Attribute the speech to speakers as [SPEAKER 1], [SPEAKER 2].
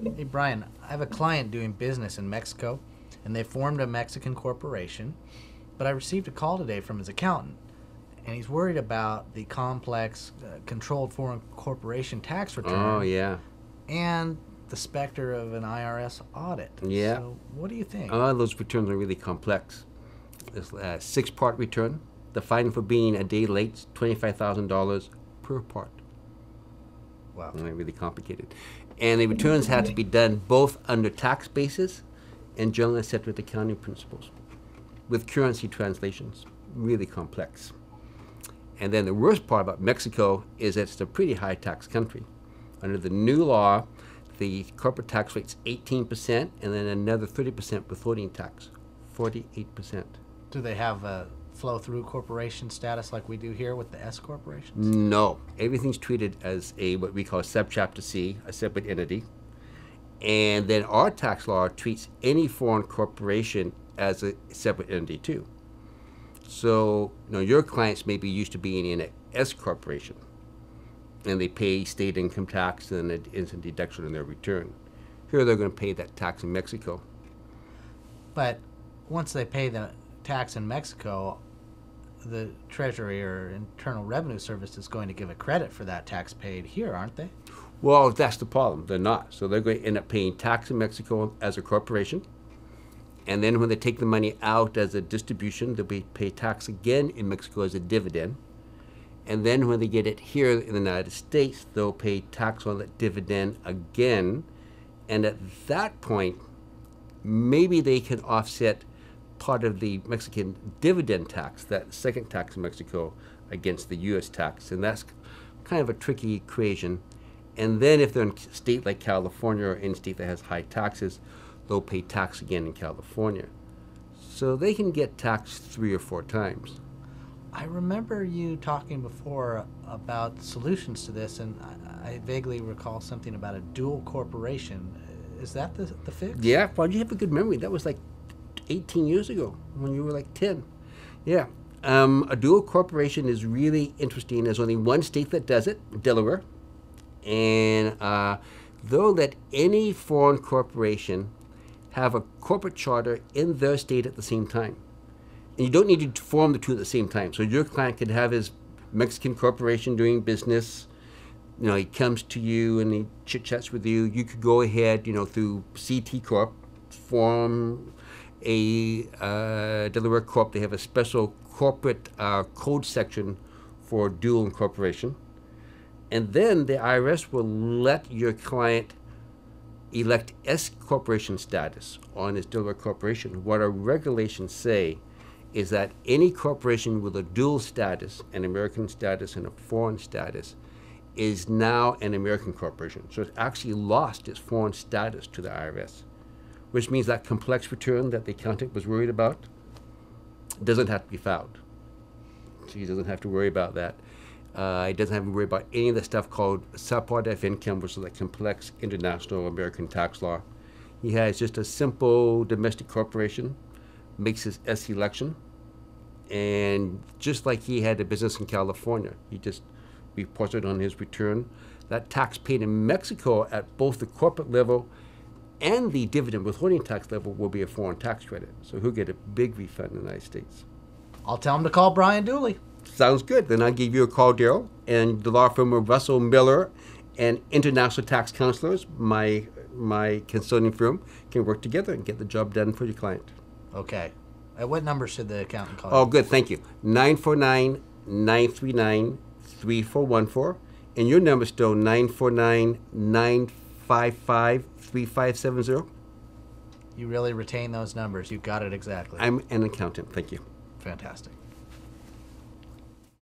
[SPEAKER 1] Hey, Brian, I have a client doing business in Mexico, and they formed a Mexican corporation, but I received a call today from his accountant, and he's worried about the complex, controlled foreign corporation tax
[SPEAKER 2] Oh,
[SPEAKER 1] return
[SPEAKER 2] yeah.
[SPEAKER 1] and the specter of an IRS audit.
[SPEAKER 2] Yeah.
[SPEAKER 1] So, what do you think?
[SPEAKER 2] Those returns are really complex. It's a six-part return. The fine for being a day late is $25,000 per part.
[SPEAKER 1] Wow.
[SPEAKER 2] Really complicated. And the returns had to be done both under tax basis and generally accepted accounting principles with currency translations. Really complex. And then the worst part about Mexico is that it's a pretty high tax country. Under the new law, the corporate tax rate's 18% and then another 30% withholding tax, 48%.
[SPEAKER 1] Do they have a flow-through corporation status like we do here with the S corporations?
[SPEAKER 2] No, everything's treated as a what we call subchapter C, a separate entity. And then our tax law treats any foreign corporation as a separate entity too. So, your clients may be used to being in an S corporation, and they pay state income tax and an instant deduction on their return. Here they're going to pay that tax in Mexico.
[SPEAKER 1] But once they pay the tax in Mexico, the Treasury or Internal Revenue Service is going to give a credit for that tax paid here, aren't they?
[SPEAKER 2] Well, that's the problem. They're not. So they're going to end up paying tax in Mexico as a corporation. And then when they take the money out as a distribution, they'll pay tax again in Mexico as a dividend. And then when they get it here in the United States, they'll pay tax on that dividend again. And at that point, maybe they can offset part of the Mexican dividend tax, that second tax in Mexico, against the U.S. tax. And that's kind of a tricky equation. And then if they're in a state like California or any state that has high taxes, they'll pay tax again in California. So they can get taxed 3 or 4 times.
[SPEAKER 1] I remember you talking before about solutions to this, and I vaguely recall something about a dual corporation. Is that the fix?
[SPEAKER 2] Yeah, well, you have a good memory. That was like 18 years ago when you were like 10. Yeah. A dual corporation is really interesting. There's only one state that does it, Delaware. And they'll let any foreign corporation have a corporate charter in their state at the same time. And you don't need to form the two at the same time. So your client could have his Mexican corporation doing business. He comes to you and he chit-chats with you. You could go ahead, through CT Corp, form a Delaware Corp. They have a special corporate code section for dual incorporation. And then the IRS will let your client elect S corporation status on his Delaware corporation. What our regulations say is that any corporation with a dual status, an American status and a foreign status, is now an American corporation. So it's actually lost its foreign status to the IRS, which means that complex return that the accountant was worried about doesn't have to be filed. So he doesn't have to worry about that. He doesn't have to worry about any of the stuff called subpart F income, which is like complex international American tax law. He has just a simple domestic corporation, makes his S election, and just like he had a business in California, he just reports it on his return. That tax paid in Mexico at both the corporate level and the dividend withholding tax level will be a foreign tax credit. So he'll get a big refund in the United States.
[SPEAKER 1] I'll tell him to call Brian Dooley.
[SPEAKER 2] Sounds good. Then I'll give you a call, Daryl, and the law firm of Russell Miller and International Tax Counselors, my consulting firm, can work together and get the job done for your client.
[SPEAKER 1] Okay. At what number should the accountant call?
[SPEAKER 2] Oh, good. Thank you. 949-939-3414. And your number is still 949-955-3570.
[SPEAKER 1] You really retain those numbers. You got it exactly.
[SPEAKER 2] I'm an accountant. Thank you.
[SPEAKER 1] Fantastic.